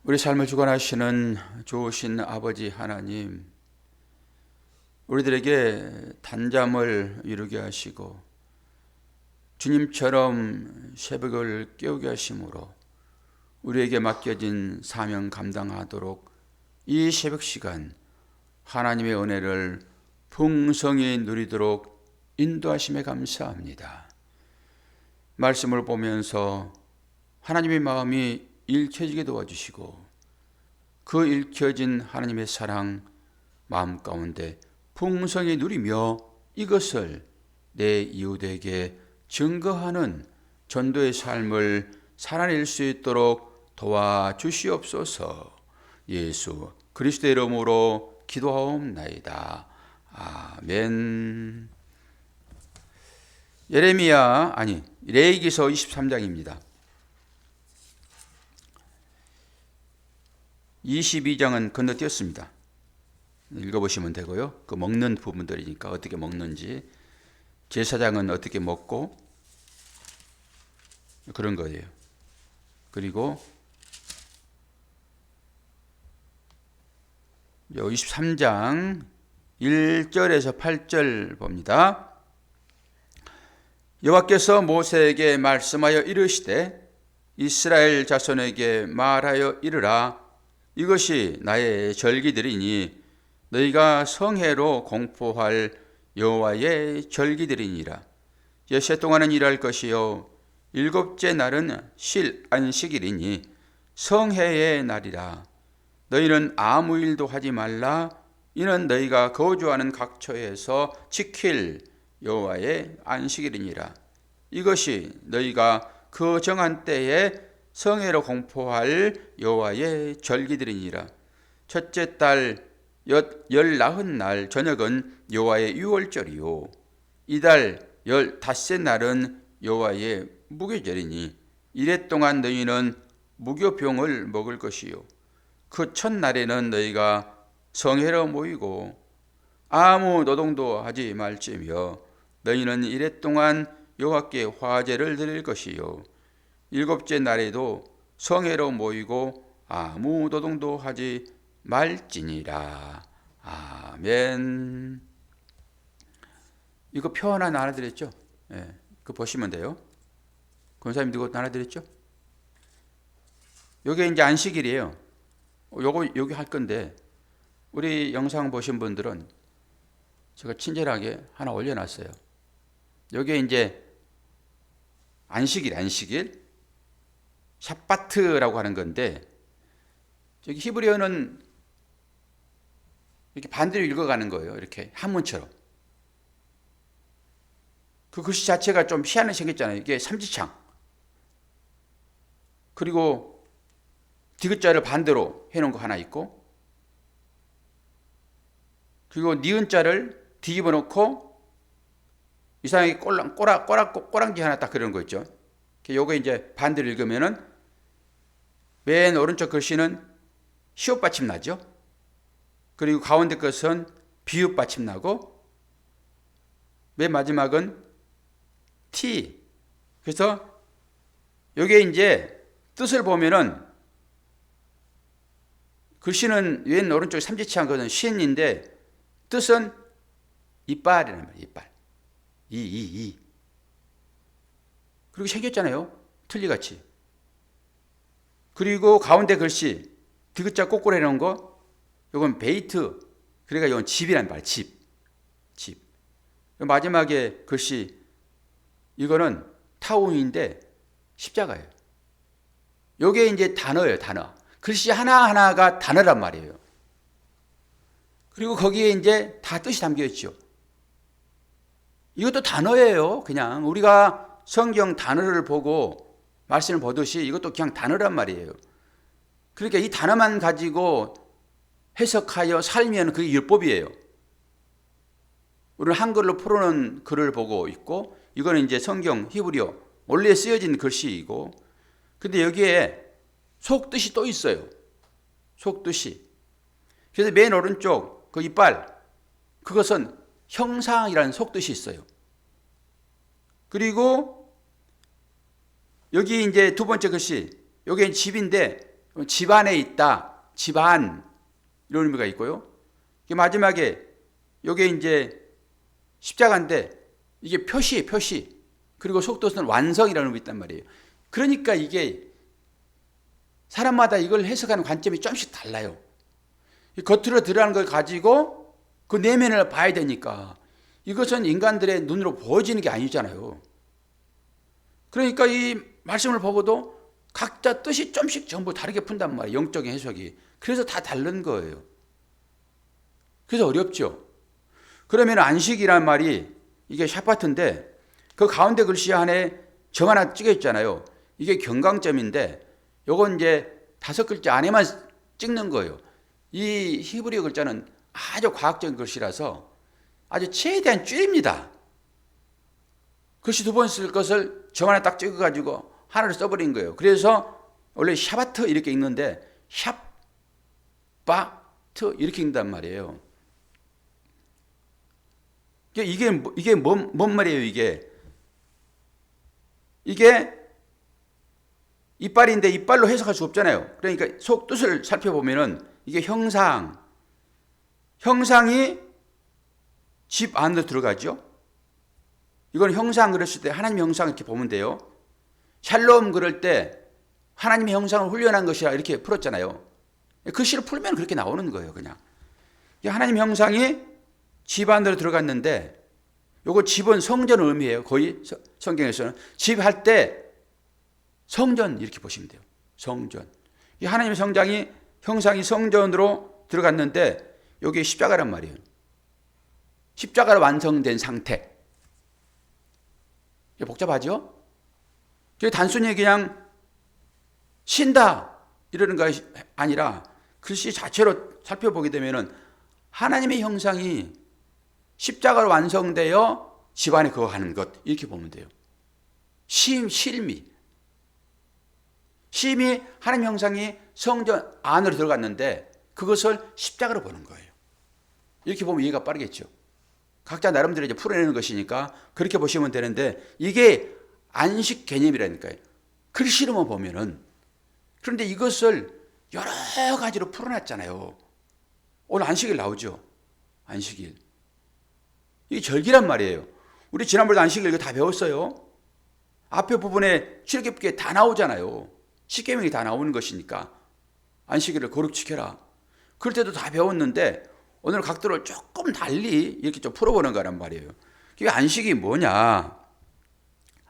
우리 삶을 주관하시는 좋으신 아버지 하나님, 우리들에게 단잠을 이루게 하시고 주님처럼 새벽을 깨우게 하심으로 우리에게 맡겨진 사명 감당하도록 이 새벽 시간 하나님의 은혜를 풍성히 누리도록 인도하심에 감사합니다. 말씀을 보면서 하나님의 마음이 읽혀지게 도와주시고 그 읽혀진 하나님의 사랑 마음 가운데 풍성히 누리며 이것을 내 이웃에게 증거하는 전도의 삶을 살아낼 수 있도록 도와주시옵소서. 예수 그리스도의 이름으로 기도하옵나이다. 아멘. 레위기서 23장입니다. 22장은 건너뛰었습니다. 읽어보시면 되고요. 그 먹는 부분들이니까 어떻게 먹는지, 제사장은 어떻게 먹고 그런 거예요. 그리고 23장 1절에서 8절 봅니다. 여호와께서 모세에게 말씀하여 이르시되 이스라엘 자손에게 말하여 이르라. 이것이 나의 절기들이니 너희가 성회로 공포할 여호와의 절기들이니라. 엿새 동안은 일할 것이요 일곱째 날은 쉴 안식일이니 성회의 날이라. 너희는 아무 일도 하지 말라. 이는 너희가 거주하는 각처에서 지킬 여호와의 안식일이니라. 이것이 너희가 그 정한 때에 성회로 공포할 여호와의 절기들이니라. 첫째 달 열나흔 날 저녁은 여호와의 유월절이요 이달 15째 날은 여호와의 무교절이니 이래 동안 너희는 무교병을 먹을 것이요 그 첫날에는 너희가 성회로 모이고 아무 노동도 하지 말지며 너희는 이래 동안 여호와께 화제를 드릴 것이요 일곱째 날에도 성회로 모이고 아무 노동도 하지 말지니라. 아멘. 이거 표 하나 나눠드렸죠? 예, 그거 보시면 돼요. 권사님 이거 나눠드렸죠? 요게 이제 안식일이에요. 요거 할 건데 우리 영상 보신 분들은 제가 친절하게 하나 올려놨어요. 요게 이제 안식일 샤바트라고 하는 건데 저기 히브리어는 이렇게 반대로 읽어가는 거예요. 이렇게 한문처럼. 그 글씨 자체가 좀 희한하게 생겼잖아요. 이게 삼지창. 그리고 디귿자를 반대로 해놓은 거 하나 있고, 그리고 니은자를 뒤집어 놓고 이상하게 꼬랑지 하나 딱 그런 거 있죠. 요거 이제 반대로 읽으면은 맨 오른쪽 글씨는 시옷 받침 나죠. 그리고 가운데 것은 비읍 받침 나고 맨 마지막은 T. 그래서 요게 이제 뜻을 보면은 글씨는 왼 오른쪽에 삼지치한 것은 신인데 뜻은 이빨이란 말이에요. 이빨. 이. 그리고 생겼잖아요. 틀니같이. 그리고 가운데 글씨 디귿자 거꾸로 해놓은 거 이건 베이트. 그러니까 이건 집이란 말. 집. 마지막에 글씨 이거는 타운인데 십자가예요. 요게 이제 단어예요. 단어. 글씨 하나하나가 단어란 말이에요. 그리고 거기에 이제 다 뜻이 담겨 있죠. 이것도 단어예요. 그냥 우리가 성경 단어를 보고 말씀을 보듯이 이것도 그냥 단어란 말이에요. 그러니까 이 단어만 가지고 해석하여 살면 그게 율법이에요. 우리는 한글로 풀어놓은 글을 보고 있고 이거는 이제 성경 히브리어 원래 쓰여진 글씨이고 근데 여기에 속뜻이 또 있어요. 속뜻이. 그래서 맨 오른쪽 그 이빨 그것은 형상이라는 속뜻이 있어요. 그리고 여기 이제 두 번째 글씨 여기 집인데 집안에 있다. 집안 이런 의미가 있고요. 마지막에 이게 이제 십자가인데 이게 표시. 그리고 속뜻은 완성이라는 의미 있단 말이에요. 그러니까 이게 사람마다 이걸 해석하는 관점이 좀씩 달라요. 겉으로 드러나는 걸 가지고 그 내면을 봐야 되니까 이것은 인간들의 눈으로 보여지는 게 아니잖아요. 그러니까 이 말씀을 보고도 각자 뜻이 좀씩 전부 다르게 푼단 말이에요. 영적인 해석이. 그래서 다 다른 거예요. 그래서 어렵죠. 그러면 안식이란 말이 이게 샤바트인데 그 가운데 글씨 안에 점 하나 찍어 있잖아요. 이게 경강점인데 요건 이제 5글자 안에만 찍는 거예요. 이 히브리어 글자는 아주 과학적인 글씨라서 아주 최대한 줄입니다. 글씨 2번 쓸 것을 점 하나 딱 찍어가지고 하나를 써버린 거예요. 그래서 원래 샤바트 이렇게 읽는데 샤바트 이렇게 읽는단 말이에요. 이게 뭔 말이에요, 이게 이빨인데 이빨로 해석할 수 없잖아요. 그러니까 속 뜻을 살펴보면은 이게 형상이 집 안으로 들어가죠. 이건 형상 그렸을 때 하나님의 형상 이렇게 보면 돼요. 샬롬 그럴 때 하나님의 형상을 훈련한 것이라 이렇게 풀었잖아요. 글씨를 풀면 그렇게 나오는 거예요, 그냥. 하나님의 형상이 집 안으로 들어갔는데 요거 집은 성전을 의미해요. 거의 성경에서는 집 할 때 성전 이렇게 보시면 돼요. 성전. 이 하나님의 형상이 성전으로 들어갔는데 여기 십자가란 말이에요. 십자가로 완성된 상태. 이게 복잡하죠? 이게 단순히 그냥 신다 이러는 것이 아니라 글씨 자체로 살펴보게 되면은 하나님의 형상이 십자가로 완성되어 집안에 거하는 것 이렇게 보면 돼요. 심이 하나님 형상이 성전 안으로 들어갔는데 그것을 십자가로 보는 거예요. 이렇게 보면 이해가 빠르겠죠. 각자 나름대로 이제 풀어내는 것이니까 그렇게 보시면 되는데 이게 안식 개념이라니까요. 글씨로만 보면은. 그런데 이것을 여러 가지로 풀어놨잖아요. 오늘 안식일 나오죠. 안식일. 이게 절기란 말이에요. 우리 지난번에 안식일 이거 다 배웠어요. 앞에 부분에 출애굽기에 다 나오잖아요. 십계명이 다 나오는 것이니까 안식일을 거룩 지켜라. 그럴 때도 다 배웠는데 오늘 각도를 조금 달리 이렇게 좀 풀어보는 거란 말이에요. 이게 안식이 뭐냐?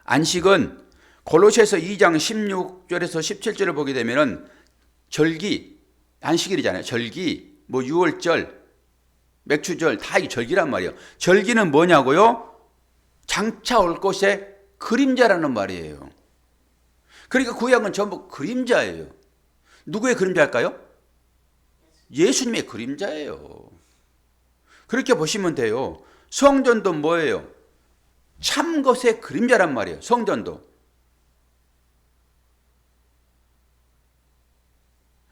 안식은 골로새서 2장 16절에서 17절을 보게 되면은 절기, 안식일이잖아요. 절기, 뭐 유월절, 맥추절 다 이 절기란 말이에요. 절기는 뭐냐고요? 장차 올 것의 그림자라는 말이에요. 그러니까 구약은 전부 그림자예요. 누구의 그림자일까요? 예수님의 그림자예요. 그렇게 보시면 돼요. 성전도 뭐예요? 참 것의 그림자란 말이에요. 성전도.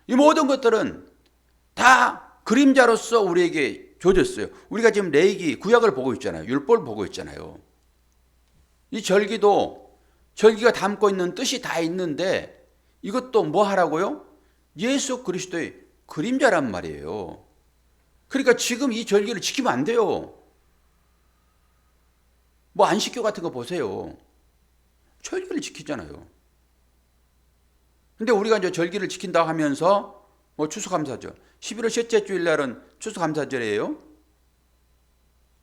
이 모든 것들은 다 그림자로서 우리에게 줘졌어요. 우리가 지금 레위기 구약을 보고 있잖아요. 율법을 보고 있잖아요. 이 절기가 담고 있는 뜻이 다 있는데 이것도 뭐 하라고요? 예수 그리스도의 그림자란 말이에요. 그러니까 지금 이 절기를 지키면 안 돼요. 뭐 안식교 같은 거 보세요. 절기를 지키잖아요. 근데 우리가 이제 절기를 지킨다 하면서 뭐 추수감사절, 11월 셋째 주일 날은 추수감사절이에요.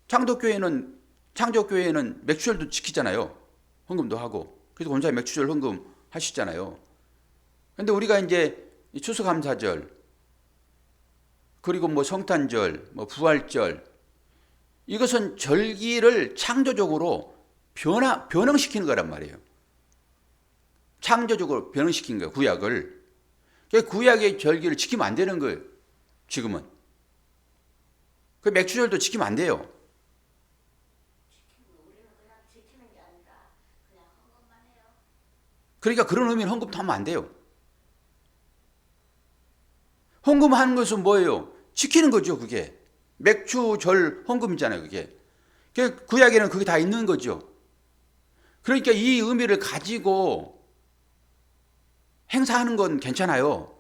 창조교회는 맥주절도 지키잖아요. 헌금도 하고. 그래서 본사에 맥주절 헌금 하시잖아요. 근데 우리가 이제 추수감사절, 그리고 뭐 성탄절, 뭐 부활절, 이것은 절기를 창조적으로 변형시키는 거란 말이에요. 창조적으로 변형시킨 거예요, 구약을. 구약의 절기를 지키면 안 되는 거예요, 지금은. 그 맥주절도 지키면 안 돼요. 그러니까 그런 의미는 헌금도 하면 안 돼요. 헌금하는 것은 뭐예요? 지키는 거죠, 그게. 맥주절 헌금이잖아요, 그게. 구약에는 그게 다 있는 거죠. 그러니까 이 의미를 가지고 행사하는 건 괜찮아요.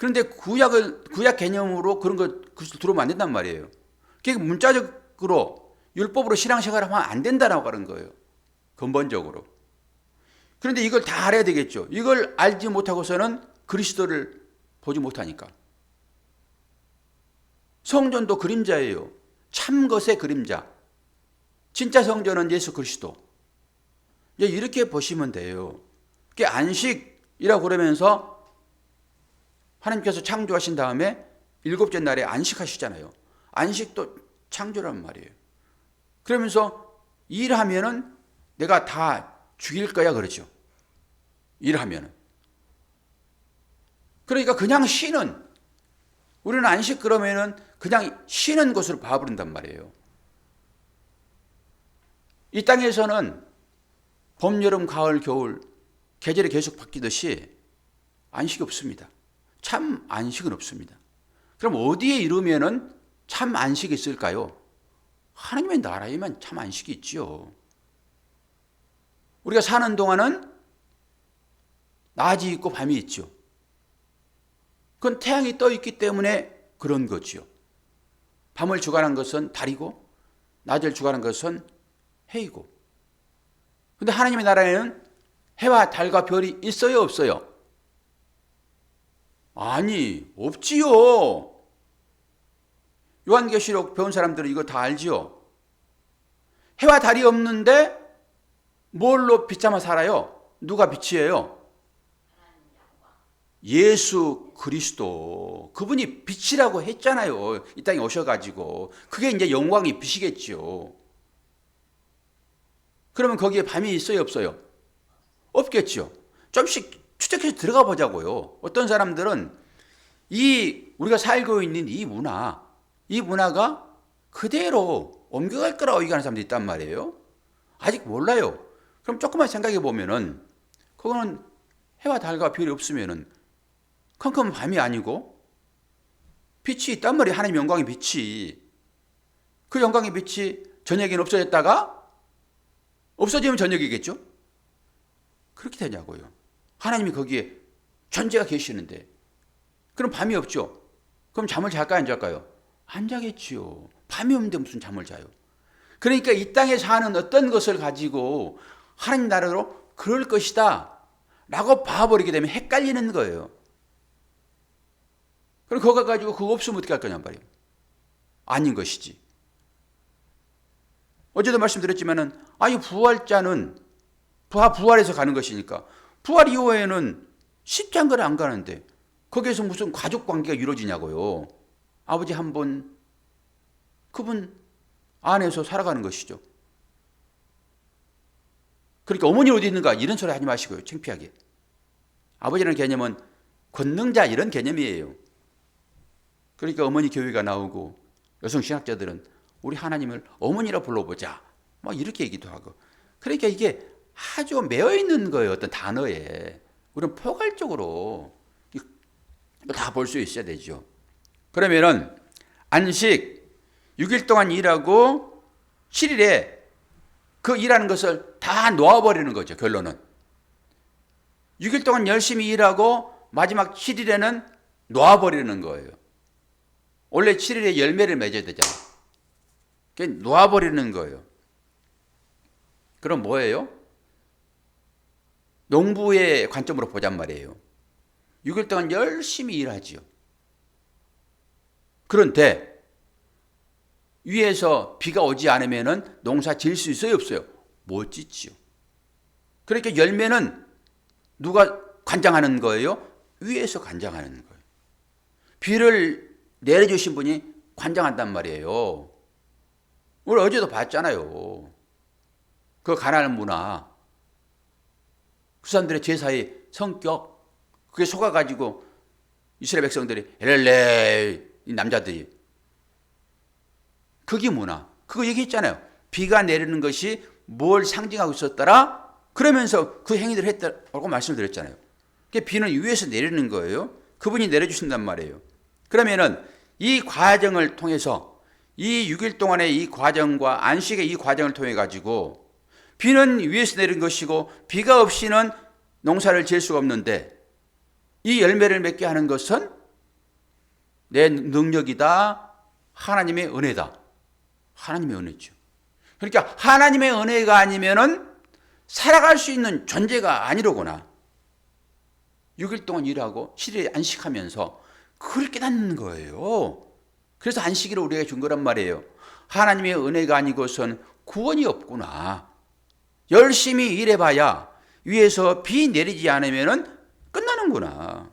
그런데 구약 개념으로 그런 것을 들어오면 안 된단 말이에요. 그러니까 문자적으로 율법으로 신앙생활을 하면 안 된다라고 하는 거예요. 근본적으로. 그런데 이걸 다 알아야 되겠죠. 이걸 알지 못하고서는 그리스도를 보지 못하니까. 성전도 그림자예요. 참 것의 그림자. 진짜 성전은 예수 그리스도. 이렇게 보시면 돼요. 그게 안식이라고 그러면서 하나님께서 창조하신 다음에 일곱째 날에 안식하시잖아요. 안식도 창조란 말이에요. 그러면서 일하면은 내가 다 죽일 거야 그러죠. 일하면은. 그러니까 그냥 쉬는, 우리는 안식 그러면은 그냥 쉬는 것으로 봐버린단 말이에요. 이 땅에서는 봄, 여름, 가을, 겨울 계절이 계속 바뀌듯이 안식이 없습니다. 참 안식은 없습니다. 그럼 어디에 이르면은 참 안식이 있을까요? 하나님의 나라에만 참 안식이 있지요. 우리가 사는 동안은 낮이 있고 밤이 있죠. 그건 태양이 떠 있기 때문에 그런 거지요. 밤을 주관한 것은 달이고 낮을 주관한 것은 해이고. 근데 하나님의 나라에는 해와 달과 별이 있어요, 없어요? 아니, 없지요. 요한계시록 배운 사람들은 이거 다 알지요. 해와 달이 없는데 뭘로 비참아 살아요? 누가 빛이에요? 예수 그리스도. 그분이 빛이라고 했잖아요. 이 땅에 오셔가지고. 그게 이제 영광의 빛이겠지요. 그러면 거기에 밤이 있어요, 없어요? 없겠죠. 좀씩 추적해서 들어가 보자고요. 어떤 사람들은 우리가 살고 있는 이 문화가 그대로 옮겨갈 거라고 얘기하는 사람들이 있단 말이에요. 아직 몰라요. 그럼 조금만 생각해 보면은, 그거는 해와 달과 별이 없으면은 컴컴한 밤이 아니고 빛이 있단 말이에요. 하나님의 영광의 빛이. 그 영광의 빛이 저녁에는 없어졌다가 없어지면 저녁이겠죠? 그렇게 되냐고요. 하나님이 거기에 존재가 계시는데. 그럼 밤이 없죠? 그럼 잠을 잘까요, 안 잘까요? 안 자겠지요. 밤이 없는데 무슨 잠을 자요? 그러니까 이 땅에 사는 어떤 것을 가지고 하나님 나라로 그럴 것이다 라고 봐버리게 되면 헷갈리는 거예요. 그럼 그거 가지고 그거 없으면 어떻게 할 거냔 말이에요. 아닌 것이지. 어제도 말씀드렸지만은, 이 부활자는 부활해서 가는 것이니까, 부활 이후에는 십자가를 안 가는데 거기에서 무슨 가족 관계가 이루어지냐고요. 아버지 한 분, 그분 안에서 살아가는 것이죠. 그러니까 어머니 어디 있는가 이런 소리 하지 마시고요. 창피하게. 아버지라는 개념은 권능자 이런 개념이에요. 그러니까 어머니 교회가 나오고 여성 신학자들은 우리 하나님을 어머니라 불러보자 막 이렇게 얘기도 하고. 그러니까 이게 아주 매여 있는 거예요. 어떤 단어에. 우리는 포괄적으로 다 볼 수 있어야 되죠. 그러면은 안식 6일 동안 일하고 7일에 그 일하는 것을 다 놓아버리는 거죠. 결론은 6일 동안 열심히 일하고 마지막 7일에는 놓아버리는 거예요. 원래 7일에 열매를 맺어야 되잖아요. 그러니까 놓아버리는 거예요. 그럼 뭐예요? 농부의 관점으로 보잔 말이에요. 6일 동안 열심히 일하지요. 그런데 위에서 비가 오지 않으면 농사 지을 수 있어요, 없어요? 못 짓지요. 그러니까 열매는 누가 관장하는 거예요? 위에서 관장하는 거예요. 비를 내려주신 분이 관장한단 말이에요. 우리 어제도 봤잖아요. 그 가나안 문화. 그 사람들의 제사의 성격, 그게 속아가지고 이스라엘 백성들이 엘렐레 이 남자들이 그게 문화. 그거 얘기했잖아요. 비가 내리는 것이 뭘 상징하고 있었더라? 그러면서 그 행위를 했다고 말씀을 드렸잖아요. 비는 위에서 내리는 거예요. 그분이 내려주신단 말이에요. 그러면은 이 과정을 통해서 이 6일 동안의 이 과정과 안식의 이 과정을 통해 가지고 비는 위에서 내린 것이고 비가 없이는 농사를 지을 수가 없는데 이 열매를 맺게 하는 것은 내 능력이다. 하나님의 은혜다. 하나님의 은혜죠. 그러니까 하나님의 은혜가 아니면은 살아갈 수 있는 존재가 아니로구나. 6일 동안 일하고 7일에 안식하면서 그걸 깨닫는 거예요. 그래서 안식일을 우리에게 준 거란 말이에요. 하나님의 은혜가 아니고선 구원이 없구나. 열심히 일해봐야 위에서 비 내리지 않으면 끝나는구나.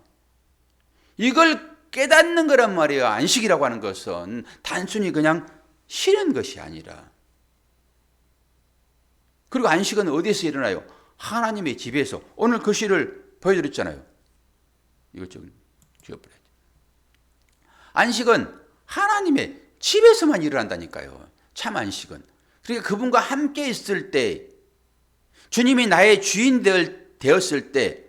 이걸 깨닫는 거란 말이에요. 안식이라고 하는 것은 단순히 그냥 쉬는 것이 아니라. 그리고 안식은 어디에서 일어나요? 하나님의 집에서. 오늘 그 시를 보여드렸잖아요. 이것 좀 지워버려야지. 안식은 하나님의 집에서만 일어난다니까요. 참 안식은. 그러니까 그분과 함께 있을 때, 주님이 나의 주인 되었을 때,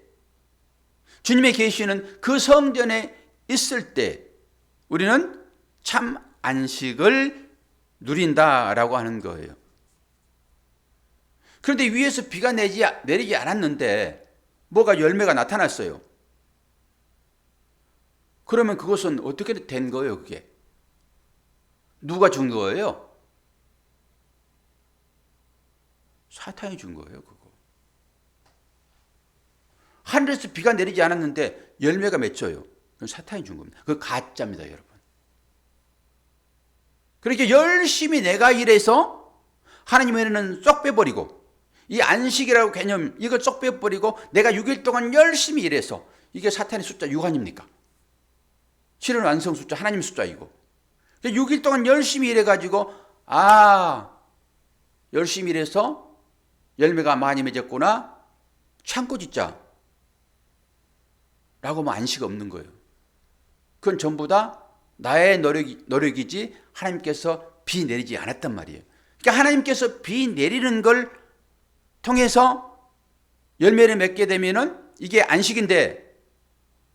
주님의 계시는 그 성전에 있을 때 우리는 참 안식을 누린다라고 하는 거예요. 그런데 위에서 비가 내리지 않았는데 뭐가 열매가 나타났어요. 그러면 그것은 어떻게 된 거예요, 그게? 누가 준 거예요? 사탄이 준 거예요, 그거. 하늘에서 비가 내리지 않았는데 열매가 맺혀요. 그건 사탄이 준 겁니다. 그거 가짜입니다, 여러분. 그렇게 열심히 내가 일해서 하나님의 은혜는 쏙 빼버리고, 이 안식이라고 개념, 이걸 쏙 빼버리고 내가 6일 동안 열심히 일해서, 이게 사탄의 숫자 6 아닙니까? 7은 완성 숫자, 하나님 숫자이고. 6일 동안 열심히 일해가지고, 열심히 일해서 열매가 많이 맺었구나. 참고 짓자. 라고 하면 안식 없는 거예요. 그건 전부 다 나의 노력이지 하나님께서 비 내리지 않았단 말이에요. 그러니까 하나님께서 비 내리는 걸 통해서 열매를 맺게 되면은 이게 안식인데,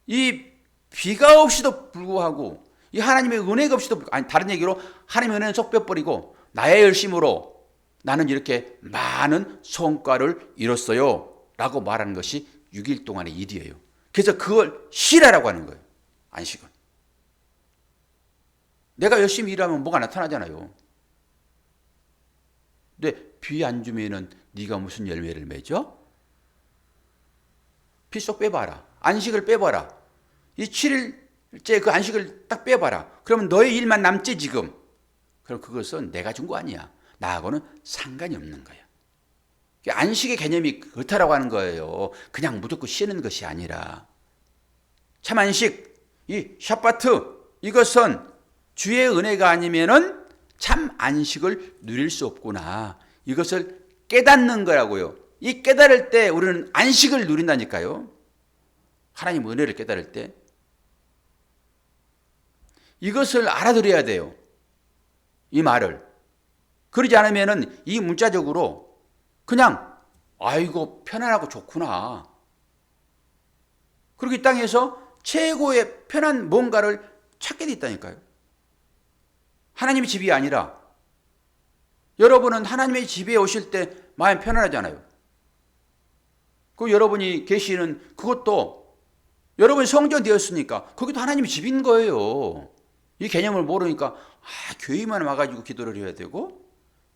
이 비가 없이도 불구하고, 이 하나님의 은혜가 없이도 불구하고, 아니 다른 얘기로 하나님의 은혜는 쏙 빼버리고 나의 열심으로 나는 이렇게 많은 성과를 이뤘어요 라고 말하는 것이 6일 동안의 일이에요. 그래서 그걸 쉬라라고 하는 거예요. 안식은. 내가 열심히 일하면 뭐가 나타나잖아요. 근데 비 안 주면은 네가 무슨 열매를 맺어? 비 쏙 빼봐라. 안식을 빼봐라. 이 7일째 그 안식을 딱 빼봐라. 그러면 너의 일만 남지 지금. 그럼 그것은 내가 준 거 아니야. 나하고는 상관이 없는 거야. 안식의 개념이 그렇다라고 하는 거예요. 그냥 무조건 쉬는 것이 아니라. 참 안식, 이 샤바트, 이것은 주의 은혜가 아니면은 참 안식을 누릴 수 없구나. 이것을 깨닫는 거라고요. 이 깨달을 때 우리는 안식을 누린다니까요. 하나님 은혜를 깨달을 때. 이것을 알아들어야 돼요. 이 말을. 그러지 않으면은 이 문자적으로 그냥 아이고 편안하고 좋구나. 그리고 이 땅에서 최고의 편한 뭔가를 찾게 돼 있다니까요. 하나님의 집이 아니라, 여러분은 하나님의 집에 오실 때 마음 편안하잖아요. 그 여러분이 계시는 그것도 여러분이 성전 되었으니까 거기도 하나님의 집인 거예요. 이 개념을 모르니까 교회만 와가지고 기도를 해야 되고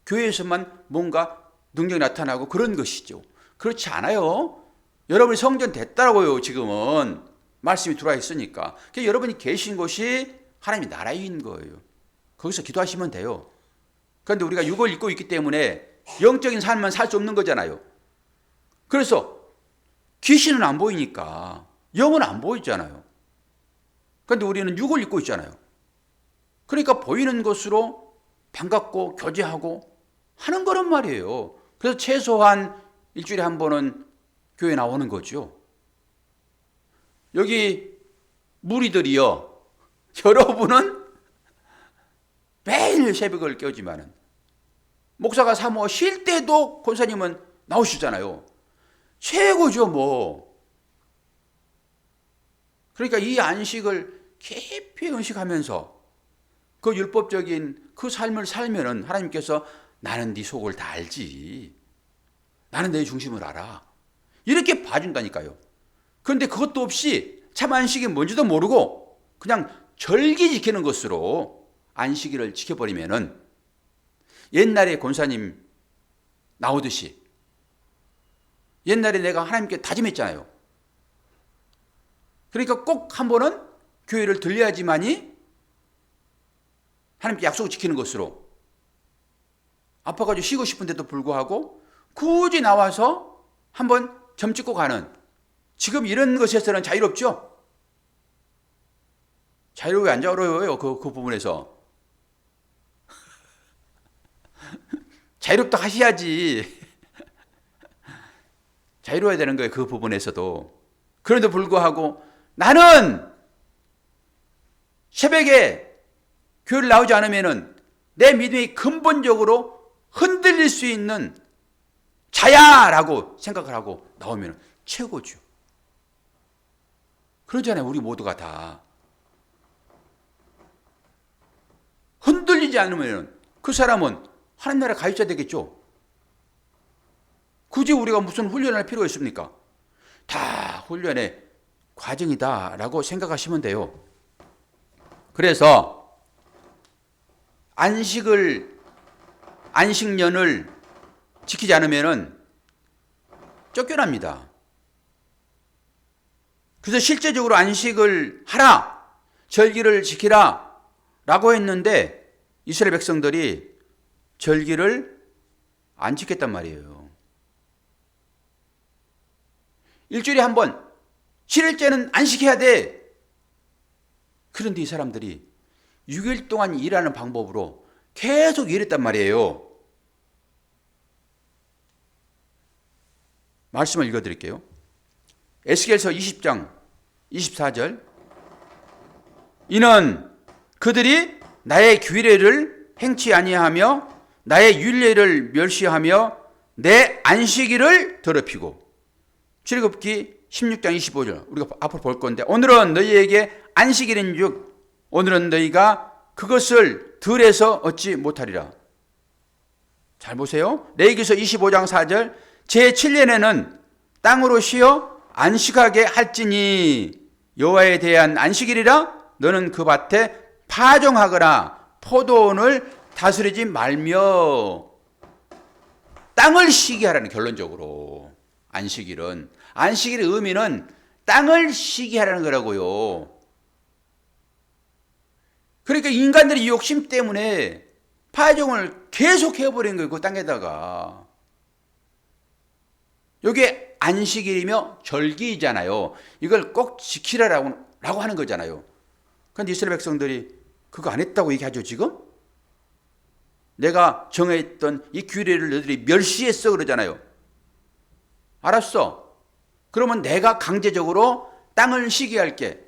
교회에서만 뭔가 능력이 나타나고 그런 것이죠. 그렇지 않아요. 여러분이 성전 됐다고요. 지금은 말씀이 들어와 있으니까. 여러분이 계신 곳이 하나님의 나라인 거예요. 거기서 기도하시면 돼요. 그런데 우리가 육을 입고 있기 때문에 영적인 삶만 살 수 없는 거잖아요. 그래서 귀신은 안 보이니까 영은 안 보이잖아요. 그런데 우리는 육을 입고 있잖아요. 그러니까 보이는 것으로 반갑고 교제하고 하는 거란 말이에요. 그래서 최소한 일주일에 한 번은 교회 나오는 거죠. 여기 무리들이요. 여러분은 매일 새벽을 깨우지만은 목사가 사모 쉴 때도 권사님은 나오시잖아요. 최고죠 뭐. 그러니까 이 안식을 깊이 의식하면서 그 율법적인 그 삶을 살면은 하나님께서 나는 네 속을 다 알지. 나는 내 중심을 알아. 이렇게 봐준다니까요. 그런데 그것도 없이 참 안식이 뭔지도 모르고 그냥 절기 지키는 것으로 안식일을 지켜버리면은 옛날에 권사님 나오듯이 옛날에 내가 하나님께 다짐했잖아요. 그러니까 꼭 한 번은 교회를 들려야지만이 하나님께 약속을 지키는 것으로 아파가지고 쉬고 싶은데도 불구하고 굳이 나와서 한번 점 찍고 가는, 지금 이런 것에서는 자유롭죠? 자유롭게 안 자유로워요. 그 부분에서. 자유롭다 하셔야지. 자유로워야 되는 거예요. 그 부분에서도. 그런데도 불구하고 나는 새벽에 교회를 나오지 않으면은 내 믿음이 근본적으로 흔들릴 수 있는 자야라고 생각을 하고 나오면 최고죠. 그러잖아요. 우리 모두가 다. 흔들리지 않으면 그 사람은 하나님 나라에 가 있어야 되겠죠. 굳이 우리가 무슨 훈련을 할 필요가 있습니까? 다 훈련의 과정이다라고 생각하시면 돼요. 그래서 안식년을 지키지 않으면 쫓겨납니다. 그래서 실제적으로 안식을 하라, 절기를 지키라 라고 했는데 이스라엘 백성들이 절기를 안 지켰단 말이에요. 일주일에 한 번, 7일째는 안식해야 돼. 그런데 이 사람들이 6일 동안 일하는 방법으로 계속 일했단 말이에요. 말씀을 읽어드릴게요. 에스겔서 20장 24절. 이는 그들이 나의 규례를 행치 아니하며 나의 율례를 멸시하며 내 안식일을 더럽히고. 출애굽기 16장 25절 우리가 앞으로 볼 건데, 오늘은 너희에게 안식일인즉 오늘은 너희가 그것을 들에서 얻지 못하리라. 잘 보세요. 레위기서 25장 4절. 제7년에는 땅으로 쉬어 안식하게 할지니 여호와에 대한 안식일이라. 너는 그 밭에 파종하거나 포도원을 다스리지 말며. 땅을 쉬게 하라는, 결론적으로 안식일의 의미는 땅을 쉬게 하라는 거라고요. 그러니까 인간들이 욕심 때문에 파종을 계속 해버린 거예요. 그 땅에다가. 이게 안식일이며 절기이잖아요. 이걸 꼭 지키라라고 하는 거잖아요. 그런데 이스라엘 백성들이 그거 안 했다고 얘기하죠, 지금? 내가 정했던 이 규례를 너희들이 멸시했어 그러잖아요. 알았어. 그러면 내가 강제적으로 땅을 쉬게 할게.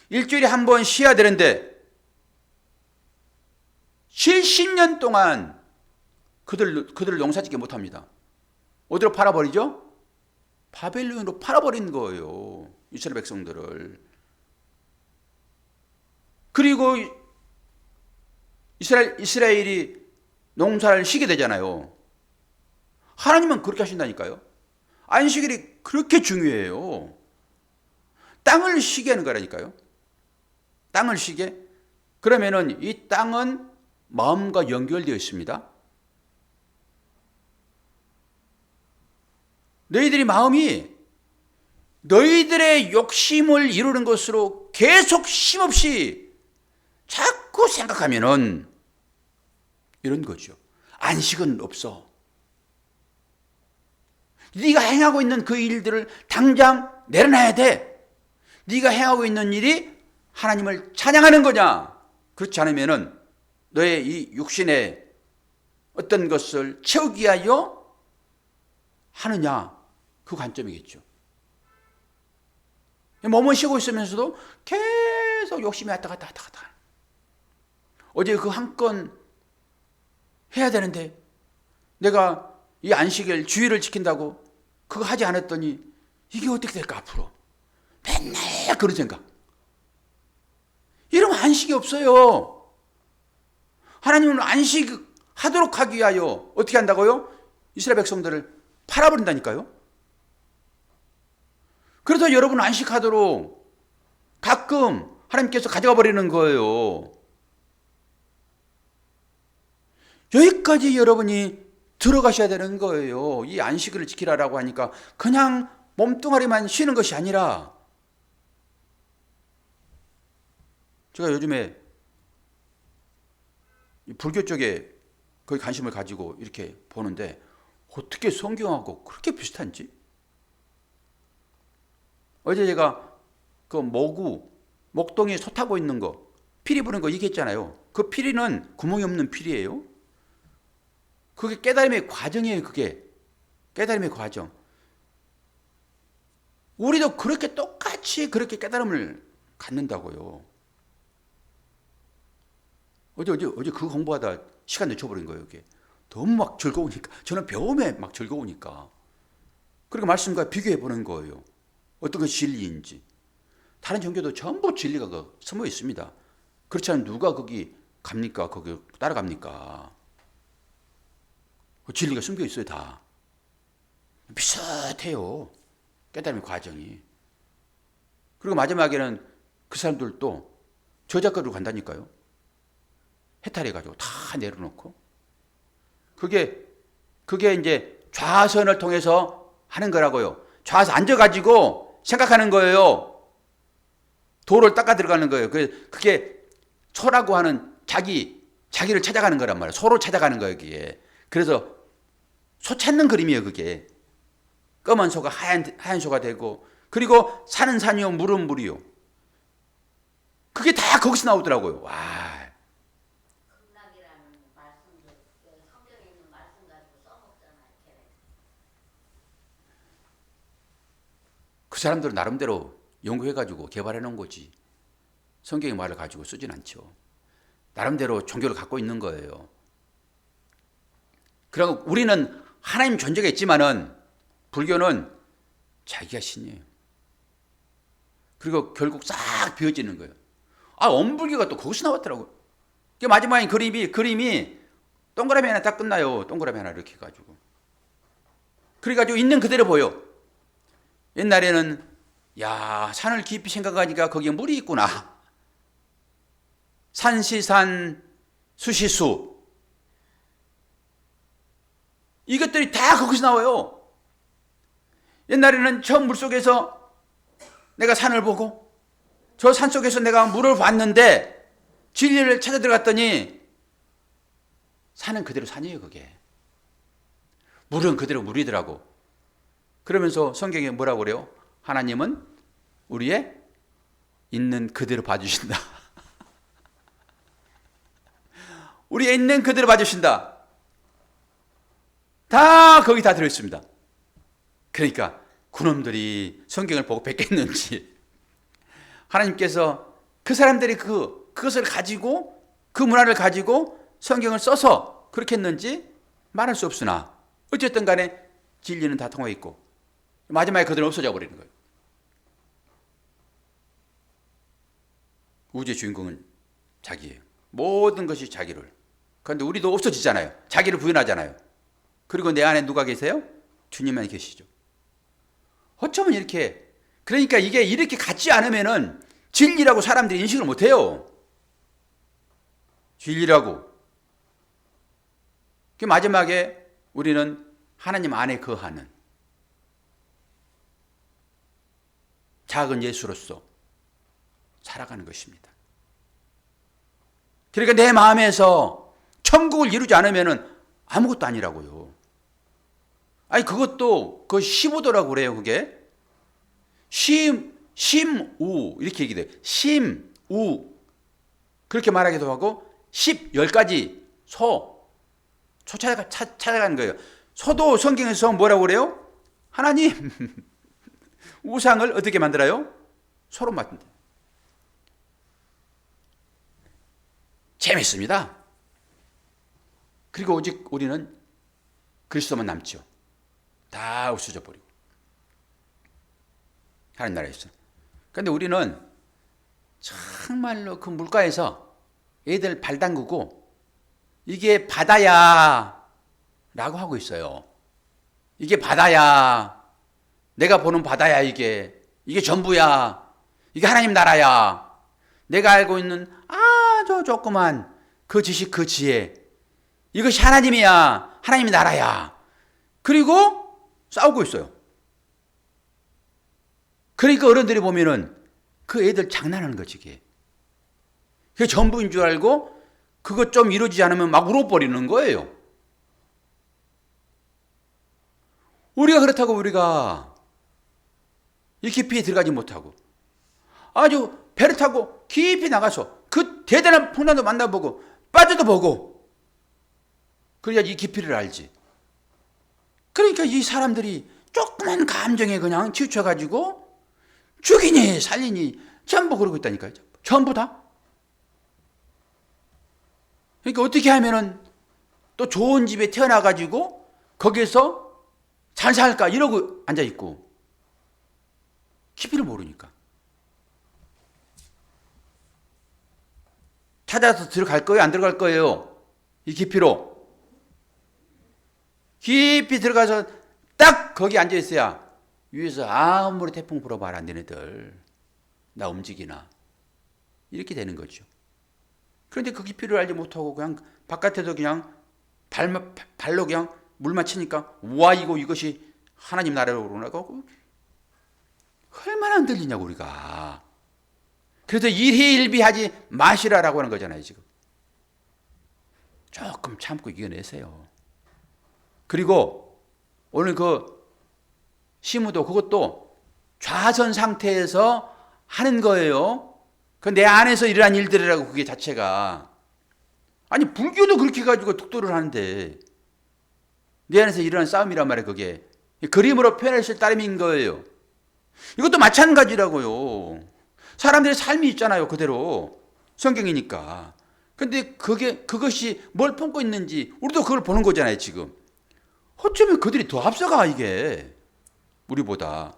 일주일에 한 번 쉬어야 되는데 70년 동안 그들을 농사짓게 못합니다. 어디로 팔아버리죠? 바벨론으로 팔아버린 거예요. 이스라엘 백성들을. 그리고 이스라엘이 농사를 쉬게 되잖아요. 하나님은 그렇게 하신다니까요. 안식일이 그렇게 중요해요. 땅을 쉬게 하는 거라니까요. 땅을 쉬게. 그러면은 이 땅은 마음과 연결되어 있습니다. 너희들이 마음이 너희들의 욕심을 이루는 것으로 계속 쉼없이 자꾸 생각하면은 이런 거죠. 안식은 없어. 네가 행하고 있는 그 일들을 당장 내려놔야 돼. 네가 행하고 있는 일이 하나님을 찬양하는 거냐? 그렇지 않으면은 너의 이 육신의 어떤 것을 채우기 위하여 하느냐? 그 관점이겠죠. 몸을 쉬고 있으면서도 계속 욕심이 왔다 갔다. 어제 그 한 건 해야 되는데 내가 이 안식일 주의를 지킨다고 그거 하지 않았더니 이게 어떻게 될까 앞으로. 맨날 그런 생각. 이러면 안식이 없어요. 하나님은 안식하도록 하기 위하여 어떻게 한다고요? 이스라엘 백성들을 팔아버린다니까요. 그래서 여러분 안식하도록 가끔 하나님께서 가져가 버리는 거예요. 여기까지 여러분이 들어가셔야 되는 거예요. 이 안식일을 지키라라고 하니까 그냥 몸뚱아리만 쉬는 것이 아니라, 제가 요즘에 불교 쪽에 거기 관심을 가지고 이렇게 보는데 어떻게 성경하고 그렇게 비슷한지. 어제 제가 그 목동에 소 타고 있는 거, 피리 부는 거 얘기했잖아요. 그 피리는 구멍이 없는 피리예요. 그게 깨달음의 과정이에요. 그게 깨달음의 과정. 우리도 그렇게 똑같이 그렇게 깨달음을 갖는다고요. 어제 그거 공부하다 시간 늦춰버린 거예요. 이게 너무 막 즐거우니까, 저는 배움에 막 즐거우니까. 그리고 말씀과 비교해 보는 거예요. 어떤 것이 진리인지. 다른 종교도 전부 진리가 숨어 있습니다. 그렇지 않으면 누가 거기 갑니까? 거기 따라갑니까? 진리가 숨겨 있어요. 다 비슷해요. 깨달음의 과정이. 그리고 마지막에는 그 사람들도 저작거리로 간다니까요. 해탈해가지고 다 내려놓고. 그게 이제 좌선을 통해서 하는 거라고요. 좌선 앉아가지고 생각하는 거예요. 도를 닦아 들어가는 거예요. 그게 소라고 하는 자기를 찾아가는 거란 말이에요. 소를 찾아가는 거예요. 그게. 그래서 소 찾는 그림이에요. 그게. 검은 소가 하얀 소가 되고, 그리고 산은 산이요 물은 물이요. 그게 다 거기서 나오더라고요. 와. 극락이라는 말씀도 성경에 있는 말씀 가지고 써먹잖아요. 그 사람들은 나름대로 연구해가지고 개발해 놓은 거지. 성경의 말을 가지고 쓰진 않죠. 나름대로 종교를 갖고 있는 거예요. 그리고 우리는 하나님 존재가 있지만은 불교는 자기가 신이에요. 그리고 결국 싹 비워지는 거예요. 원불교가 또 거기서 나왔더라고요. 마지막에 그림이 동그라미 하나 딱 끝나요. 동그라미 하나 이렇게 해가지고. 그래가지고 있는 그대로 보여. 옛날에는 산을 깊이 생각하니까 거기에 물이 있구나. 산시산 수시수. 이것들이 다 거기서 나와요. 옛날에는 저 물속에서 내가 산을 보고 저 산속에서 내가 물을 봤는데 진리를 찾아 들어갔더니 산은 그대로 산이에요. 그게. 물은 그대로 물이더라고. 그러면서 성경에 뭐라고 그래요? 하나님은 우리의 있는 그대로 봐주신다. 우리의 있는 그대로 봐주신다. 다 거기 다 들어있습니다. 그러니까 그놈들이 성경을 보고 뵙겠는지, 하나님께서 그 사람들이 그것을 가지고, 그 문화를 가지고 성경을 써서 그렇게 했는지 말할 수 없으나 어쨌든 간에 진리는 다 통해 있고 마지막에 그들은 없어져 버리는 거예요. 우주의 주인공은 자기예요. 모든 것이 자기를. 그런데 우리도 없어지잖아요. 자기를 부인하잖아요. 그리고 내 안에 누가 계세요? 주님만 계시죠. 어쩌면 이렇게, 그러니까 이게 이렇게 같지 않으면은 진리라고 사람들이 인식을 못해요. 진리라고. 그 마지막에 우리는 하나님 안에 거하는 작은 예수로서 살아가는 것입니다. 그러니까 내 마음에서 천국을 이루지 않으면은 아무것도 아니라고요. 그것도 그 15도라고 그래요. 그게 심우 이렇게 얘기돼요. 심우 그렇게 말하기도 하고 10가지 소 찾아가는 거예요. 소도 성경에서 뭐라고 그래요? 하나님 우상을 어떻게 만들어요? 소로 만든다. 재밌습니다. 그리고 오직 우리는 그리스도만 남죠. 다 없어져 버리고 하나님 나라에서. 그런데 우리는 정말로 그 물가에서 애들 발 담그고 이게 바다야 라고 하고 있어요. 이게 바다야. 내가 보는 바다야. 이게 전부야. 이게 하나님 나라야. 내가 알고 있는 아주 조그만 그 지식, 그 지혜, 이것이 하나님이야, 하나님의 나라야. 그리고 싸우고 있어요. 그러니까 어른들이 보면은 그 애들 장난하는 거지, 이게. 그게 전부인 줄 알고 그것 좀 이루어지지 않으면 막 울어버리는 거예요. 우리가 그렇다고 우리가 이 깊이에 들어가지 못하고 아주 배를 타고 깊이 나가서 그 대단한 풍랑도 만나보고 빠져도 보고 그래야 이 깊이를 알지. 그러니까 이 사람들이 조그만 감정에 그냥 치우쳐가지고 죽이니 살리니 전부 그러고 있다니까요. 전부 다. 그러니까 어떻게 하면은 또 좋은 집에 태어나가지고 거기에서 잘 살까 이러고 앉아있고 깊이를 모르니까. 찾아서 들어갈 거예요? 안 들어갈 거예요? 이 깊이로. 깊이 들어가서 딱 거기 앉아있어야 위에서 아무리 태풍 불어봐라 너네들 나 움직이나 이렇게 되는 거죠. 그런데 그 깊이를 알지 못하고 그냥 바깥에도 그냥 발로 그냥 물 맞히니까 와 이것이 하나님 나라로 그러나고 얼마나 안 들리냐고 우리가. 그래서 일희일비하지 마시라라고 하는 거잖아요 지금. 조금 참고 이겨내세요. 그리고 오늘 그 시무도 그것도 좌선 상태에서 하는 거예요. 그 내 안에서 일어난 일들이라고 그게 자체가. 아니 불교도 그렇게 해가지고 툭도를 하는데 내 안에서 일어난 싸움이란 말이에요. 그게 그림으로 표현할 수 있는 따름인 거예요. 이것도 마찬가지라고요. 사람들의 삶이 있잖아요. 그대로 성경이니까. 근데 그것이 뭘 품고 있는지 우리도 그걸 보는 거잖아요. 지금 어쩌면 그들이 더 앞서가 이게 우리보다.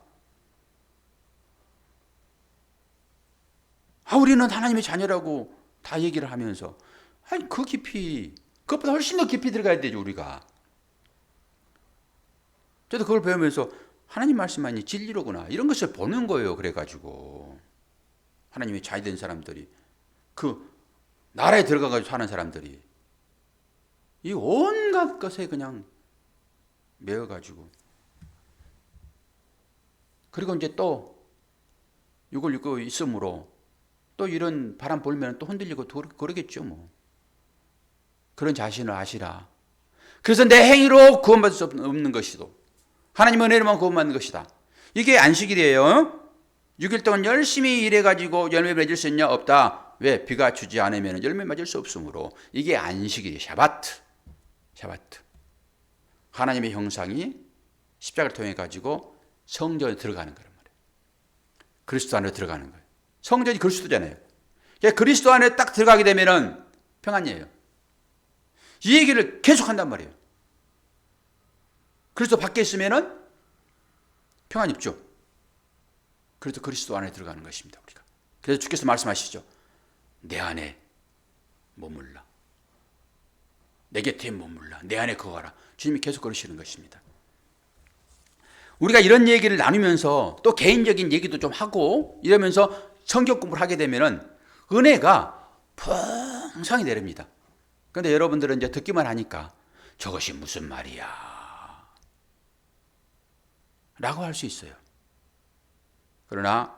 우리는 하나님의 자녀라고 다 얘기를 하면서 아니 그 깊이 그것보다 훨씬 더 깊이 들어가야 되죠 우리가. 저도 그걸 배우면서 하나님 말씀만이 진리로구나 이런 것을 보는 거예요. 그래가지고 하나님의 자녀된 사람들이 그 나라에 들어가가지고 사는 사람들이 이 온갖 것에 그냥 매여가지고 그리고 이제 또 이걸 읽고 있으므로 또 이런 바람 불면 또 흔들리고 그러겠죠 뭐. 그런 자신을 아시라. 그래서 내 행위로 구원받을 수 없는 것이도 하나님 은혜로만 구원받는 것이다. 이게 안식일이에요. 6일 동안 열심히 일해가지고 열매 맺을 수 있냐? 없다. 왜? 비가 주지 않으면 열매 맺을 수 없으므로 이게 안식일이에요. 샤바트. 하나님의 형상이 십자가를 통해 가지고 성전에 들어가는 거란 말이에요. 그리스도 안에 들어가는 거예요. 성전이 그리스도잖아요. 그리스도 안에 딱 들어가게 되면은 평안이에요. 이 얘기를 계속 한단 말이에요. 그리스도 밖에 있으면은 평안 없죠. 그래서 그리스도 안에 들어가는 것입니다. 우리가. 그래서 주께서 말씀하시죠. 내 안에 머물라. 내 곁에 머물라. 내 안에 거하라. 주님이 계속 그러시는 것입니다. 우리가 이런 얘기를 나누면서 또 개인적인 얘기도 좀 하고 이러면서 성경 공부를 하게 되면은 은혜가 풍성히 내립니다. 그런데 여러분들은 이제 듣기만 하니까 저것이 무슨 말이야 라고 할 수 있어요. 그러나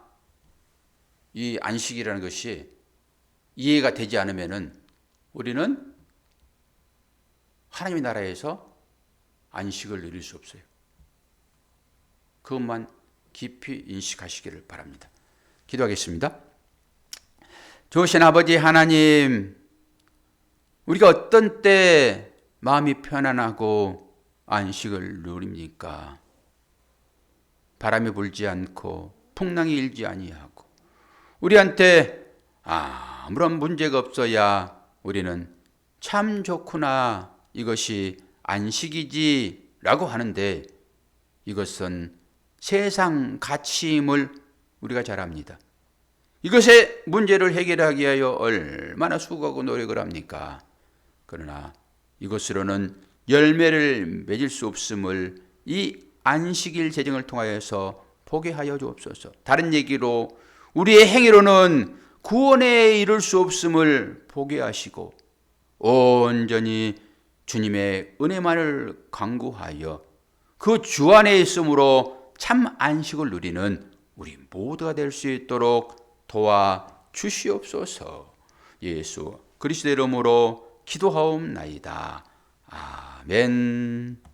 이 안식이라는 것이 이해가 되지 않으면은 우리는 하나님의 나라에서 안식을 누릴 수 없어요. 그것만 깊이 인식하시기를 바랍니다. 기도하겠습니다. 좋으신 아버지 하나님, 우리가 어떤 때 마음이 편안하고 안식을 누립니까? 바람이 불지 않고 풍랑이 일지 아니하고 우리한테 아무런 문제가 없어야 우리는 참 좋구나, 이것이 안식이지 라고 하는데 이것은 세상 가치임을 우리가 잘 압니다. 이것의 문제를 해결하기 위하여 얼마나 수고하고 노력을 합니까? 그러나 이것으로는 열매를 맺을 수 없음을 이 안식일 제정을 통하여서 보게 하여 주옵소서. 다른 얘기로 우리의 행위로는 구원에 이를 수 없음을 보게 하시고 온전히 주님의 은혜만을 강구하여 그 주 안에 있음으로 참 안식을 누리는 우리 모두가 될 수 있도록 도와 주시옵소서. 예수 그리스도의 이름으로 기도하옵나이다. 아멘.